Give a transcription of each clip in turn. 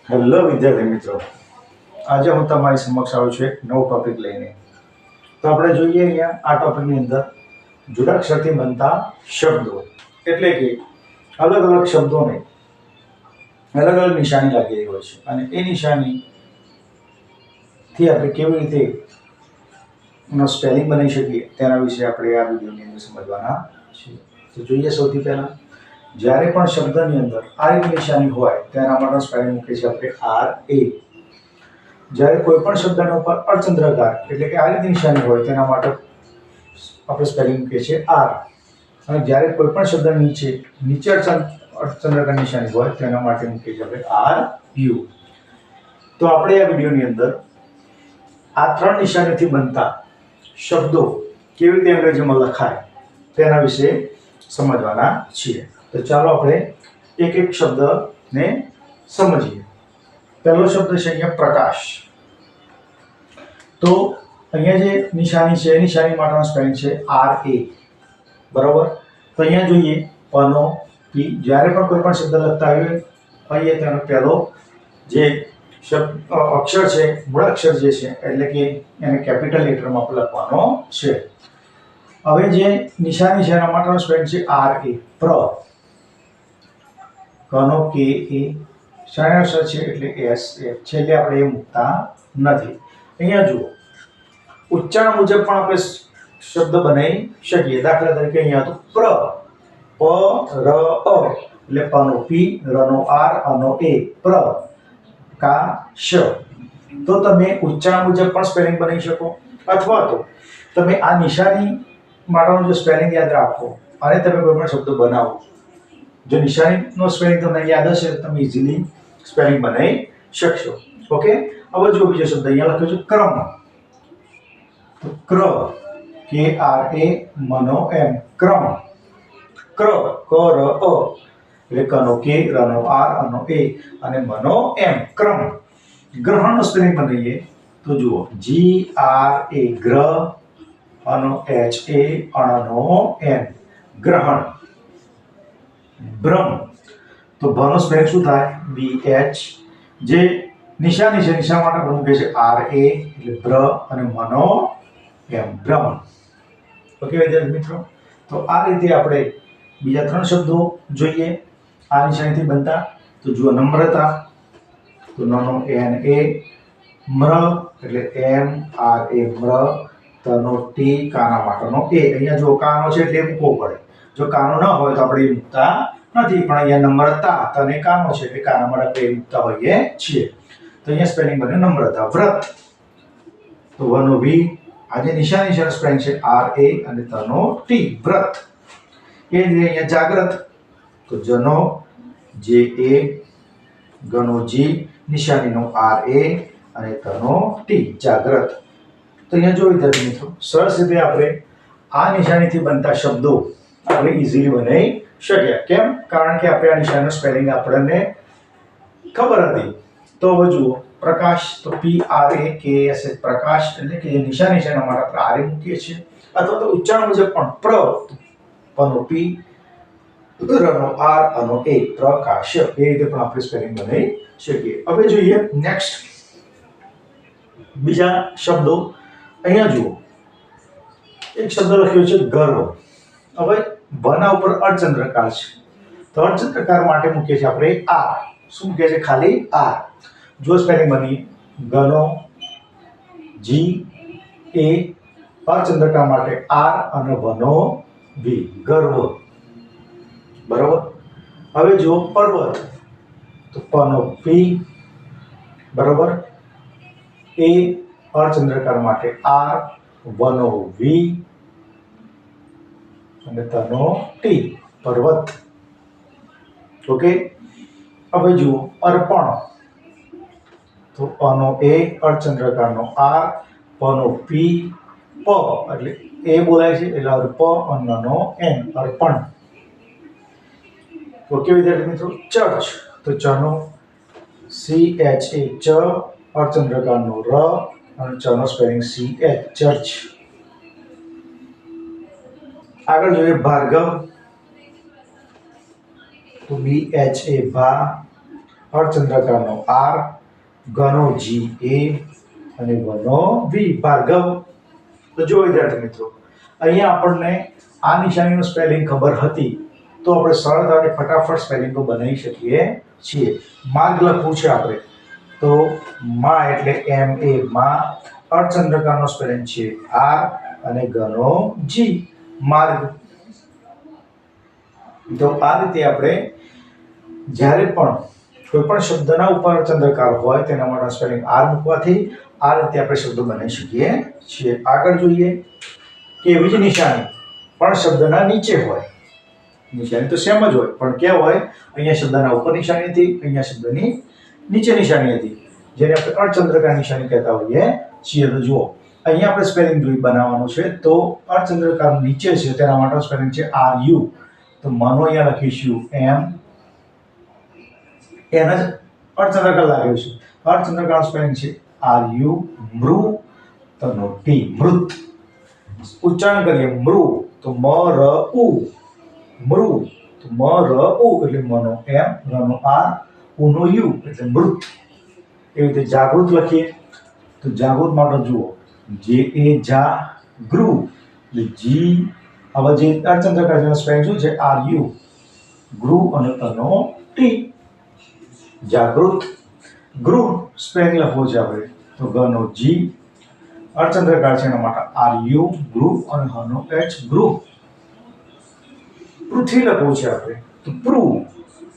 Hello વિદ્યાર્થી મિત્રો, આજે હું તમારી સમક્ષ આવ્યો છું એક નવો ટોપિક લઈને. તો આપણે જોઈએ અહીંયા આ ટોપિકની અંદર જોડાક્ષરથી બનતા શબ્દો, એટલે કે અલગ અલગ શબ્દોને અલગ અલગ નિશાની લાગેલી હોય છે અને એ નિશાનીથી આપણે કેવી રીતે એનો સ્પેલિંગ બનાવી શકીએ તેના વિશે આપણે આ વિડીયોની અંદર સમજવાના છીએ. તો જોઈએ સૌથી પહેલા, જ્યારે પણ શબ્દની અંદર આ રીતે નિશાની હોય તેના માટે સ્પેલિંગ મૂકીએ છીએ આપણે આર એ. જ્યારે કોઈ પણ શબ્દના ઉપર અર્ધચંદ્રાકાર એટલે કે આ રીતે નિશાની હોય તેના માટે આપણે સ્પેલિંગ મૂકીએ છીએ આર. અને જ્યારે કોઈ પણ શબ્દ નીચે અર્ધચંદ્રાકાર નિશાની હોય તેના માટે મૂકીએ છીએ આપણે આર યુ. તો આપણે આ વિડીયોની અંદર આ ત્રણ નિશાનીથી બનતા શબ્દો કેવી રીતે અંગ્રેજીમાં લખાય તેના વિશે સમજવાના છીએ. તો ચાલો આપણે એક એક શબ્દને સમજીએ. પહેલો શબ્દ છે અહીંયા પ્રકાશ. તો અહીંયા જે નિશાની છે એ નિશાની માટેનો સ્પેલિંગ છે આર એ. બરોબર. તો અહીંયા જોઈએ પનો પી. જ્યારે પણ કોઈ પણ શબ્દ લખતા હોઈએ તેનો પહેલો જે શબ્દ અક્ષર છે, મૂળ અક્ષર જે છે એટલે કે એને કેપિટલ લેટરમાં આપણે લખવાનો છે. હવે જે નિશાની છે એના માટેનો સ્પેલિંગ છે આર એ. પ્ર. કનો કે એ શરણાક્ષર છે એટલે એસ એ. છેલ્લે આપણે એ મૂકતા નથી. અહીંયા જુઓ, ઉચ્ચારણ મુજબ પણ આપણે શબ્દ બનાવી શકીએ. દાખલા તરીકે અહીંયા તો પ્ર, પ ર અ એટલે પનો પી, રનો આર, અનો એ. પ્ર કા શ. તો તમે ઉચ્ચારણ મુજબ પણ સ્પેલિંગ બનાવી શકો, અથવા તો તમે આ નિશાની માટેનો જો સ્પેલિંગ યાદ રાખો અને તમે કોઈ પણ શબ્દ બનાવો. જો નિશાનીનો સ્પેલિંગ તમને યાદ હશે તો તમે ઇઝીલી સ્પેલિંગ બનાવી શકશો. ઓકે. હવે જો બીજો શબ્દ અહીંયા લખ્યો છે ક્રમ. તો ક્ર, કે આર એ મનો એમ. ક્રમ. ક્ર, ક ર અ એટલે કનો કે, રનો આર, અનો એ અને મનો એમ. ક્રમ. ગ્રહણનો સ્પેલિંગ બનાવીએ તો જુઓ જી આર એ. ગ્રહ, અનો એચ એ, અણનો એન. ગ્રહણ. ભ્રમ. તો ભનો સ્પેલિંગ શું થાય? B H. જે નિશાની છે નિશાન માટે આપણે મૂકીએ છીએ આર એ એટલે ભ્ર અને મનો એમ. ભ્રમ. ઓકે વિદ્યાર્થી મિત્રો, તો આ રીતે આપણે બીજા ત્રણ શબ્દો જોઈએ આ નિશાનીથી બનતા. તો જુઓ નમ્રતા. તો નનો એન એ. મ્ર એટલે એમ આર એ. મ્ર. તનો ટી, કાના માટેનો એ. અહીંયા જો કાનો છે એટલે મૂકવો પડે. જો કાનો ન હોય તો આપણે એ મૂકતા નથી, પણ અહીંયા નમ્રતા તને કાનો છે એટલે કાના માટે આપણે એ મૂકતા હોઈએ છીએ. તો અહીંયા સ્પેલિંગ બને નમ્રતા. વ્રત. તો વનો વી. આજે નિશાની છે સ્પેલિંગ છે આર એ અને તનો ટી. વ્રત. એ જ અહીંયા જાગ્રત. તો જનો જે એ, ગનો જી, નિશાનીનો આર એ અને તનો ટી. જાગ્રત. તો અહીંયા જો વિદ્યાર્થી મિત્રો, સરસ રીતે આપણે આ નિશાનીથી બનતા શબ્દો આપણે ઇઝીલી બનાવી શક્યા. કેમ? કારણ કે આપણે આ નિશાનીનો સ્પેલિંગ આપણને ખબર હતી. તો હવે જુઓ પ્રકાશ. તો પી આર એ કે એસ એચ. પ્રકાશ એટલે કે જે નિશાની છે એના માટે આપણે આર એ મૂકીએ છીએ, અથવા તો ઉચ્ચારણ મુજબ પણ પ્ર, પનો પી, રનો આર, અનો એ. પ્રકાશ. એ રીતે પણ આપણે સ્પેલિંગ બનાવી શકીએ. હવે જોઈએ નેક્સ્ટ બીજા શબ્દો. અહીંયા જુઓ એક શબ્દ લખ્યો છે ગર્વ. હવે વના ઉપર અર્ધચંદ્રકાર છે તો અર્ધચંદ્રકાર માટે મૂકીએ છીએ આપણે આર. શું મૂકીએ છીએ? ખાલી આર. જો સ્પેલિંગ બની ગનો જી એ, અર્ધચંદ્રકાર માટે આર અને વનો વી. ગર્વ. બરોબર. હવે જો પર્વત. તો પનો પી, બરોબર, એ અર્ધચંદ્રકાર માટે આર, વનો વી અને તનો ટી. પર્વત. ઓકે. હવે જુઓ અર્પણ. તો અનો એ, અર્ધચંદ્રકારનો આર, પનો પી, પ એટલે એ બોલાય છે એટલે અર્પ અને નો એન. અર્પણ. ઓકે વિદ્યાર્થી મિત્રો. ચર્ચ. તો ચનો સી એચ એ. ચ, અર્ધચંદ્રકારનો ર અને ચનો સ્પેલિંગ સી એચ. ચર્ચ. આગળ જોઈએ ભાર્ગવ. તો બી એચ એ. ભા, અર્ધચંદ્રાકારનો આર, ઘનો જી એ અને વનો વી ભાર્ગવ. તો જો વિદ્યાર્થી મિત્રો, અહીંયા આપણને આ નિશાનીનું સ્પેલિંગ ખબર હતી તો આપણે સરળતાથી ફટાફટ સ્પેલિંગો બનાવી શકીએ છીએ. માર્ગ લખવું છે આપણે તો મા એટલે એમ એ મા, અર્ધચંદ્રાકારનો સ્પેલિંગ છે આર અને ઘનો જી માર્ગ. તો આ રીતે આપણે જ્યારે પણ કોઈ પણ શબ્દના ઉપર ચંદ્રકાર હોય તેના માટે સ્પેલિંગ આર મૂકવાથી આ રીતે આપણે શબ્દો બનાવી શકીએ છીએ. આગળ જોઈએ કે એવી જ નિશાની પણ શબ્દના નીચે હોય. નિશાની તો સેમ જ હોય પણ ક્યાં હોય? અહીંયા શબ્દના ઉપર નિશાની હતી, અહીંયા શબ્દની નીચે નિશાની હતી, જેને આપણે અર્ધચંદ્રાકાર નિશાની કહેતા હોઈએ છીએ. તો જુઓ અહીંયા આપણે સ્પેલિંગ જોઈ બનાવવાનું છે તો અર્ધચંદ્રાકાર નીચે છે તેના માટે સ્પેલિંગ છે આર યુ. તો મનો અહીંયા લખીશું એમ, એને જ અર્ધચંદ્રાકાર લાગ્યું છે. અર્ધચંદ્રાકાર સ્પેલિંગ છે આર યુ, મૃ તનો ટી મૃત. ઉચ્ચારણ કરીએ મૃ તો મ ર ઉ, મૃ તો મ ર ઉ એટલે મનો એમ, રનો આર, ઉનો યુ એટલે મૃત. એવી રીતે જાગૃત લખીએ તો જાગૃત માટે જુઓ જે એ જા ગૃ એટલે જી. હવે જે અર્ધચંદ્રાકાર જેનો સ્પેલિંગ શું છે આર યુ, ગૃ અને તનો ટી જાગૃત. ગૃહ સ્પેલિંગ લખવો છે આપણે તો ગનો જી, અર્ધચંદ્રાકાર છે એના માટે આર યુ ગૃહ અને હનો એચ ગૃહ. પૃથ્વી લખવું છે આપણે તો પૃ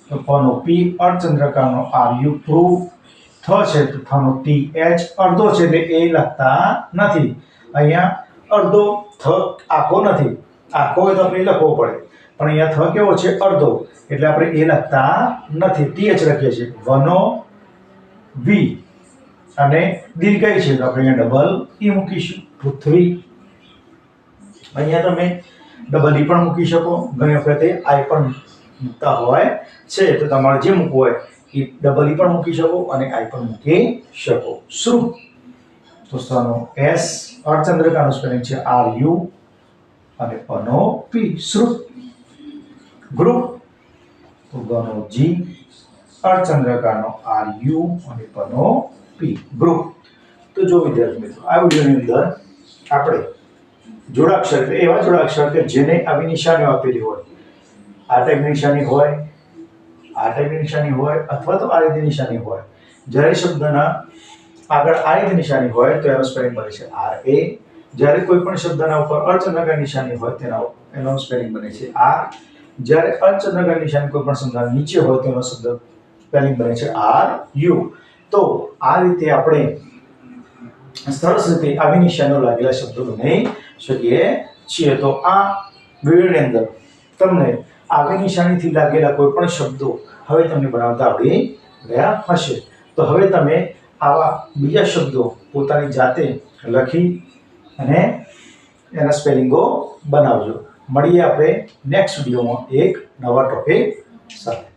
તો પનો પી, અર્ધચંદ્રાકારનો આર યુ પૃ. થ છે તો થનો ટી એચ. અડધો છે એટલે એ લખતા નથી. અહીંયા અડધો થ આખો નથી, આખો હોય તો આપણે લખવો પડે પણ અહીંયા થ કેવો છે અડધો એટલે આપણે એ લખતા નથી, ટી એચ લખીએ છીએ. વનો વી અને દીર્ઘાઈ છે તો આપણે અહીંયા ડબલ ઈ મૂકીશું પૃથ્વી. અહીંયા તમે ડબલ ઈ પણ મૂકી શકો, ઘણી વખતે આઈ પણ મૂકતા હોય છે તો તમારે જે મૂકવું હોય એ ડબલ ઈ પણ મૂકી શકો અને આઈ પણ મૂકી શકો. શ્રુપ તો સનો એસ, અર્ધચંદ્રાકારનું સ્પેલિંગ છે આર યુ અને પનો પી શ્રુપ. ગ્રુપ તો ગનો જી, અર્ધચંદ્રાકારનો આર યુ અને પનો પી ગ્રુપ. તો જો વિદ્યાર્થી મિત્રો આ વિડિયોની અંદર આપણે જોડાક્ષર એટલે એવા જોડાક્ષર કે જેને આવી નિશાનીઓ આપેલી હોય, આ ટાઈપની નિશાની હોય, આ ટાઈપની નિશાની હોય અથવા તો આ રીતે નિશાની હોય. જ્યારે શબ્દના આગળ આ રીતે નિશાની હોય તો એનો સ્પેલિંગ બને છે આર એ. જ્યારે કોઈ પણ શબ્દના ઉપર અર્ધચંદ્રાકાર નિશાની હોય એનો સ્પેલિંગ બને છે આર. જ્યારે અર્ધચંદ્રાકાર નિશાની કોઈ પણ શબ્દના નીચે હોય તો એનો સ્પેલિંગ બને છે આર યુ. તો આ રીતે આપણે સરસ રીતે આવી નિશાનીઓ લાગેલા શબ્દો બનાવી શકીએ છીએ. તો આ વિડિયોની અંદર તમને આવી નિશાનીથી લાગેલા કોઈ પણ શબ્દો હવે તમને બનાવતા આવડી ગયા હશે. તો હવે તમે આવા બીજા શબ્દો પોતાની જાતે લખી અને એના સ્પેલિંગો બનાવજો. મળીએ આપણે નેક્સ્ટ વિડીયોમાં એક નવા ટોપિક સાથે.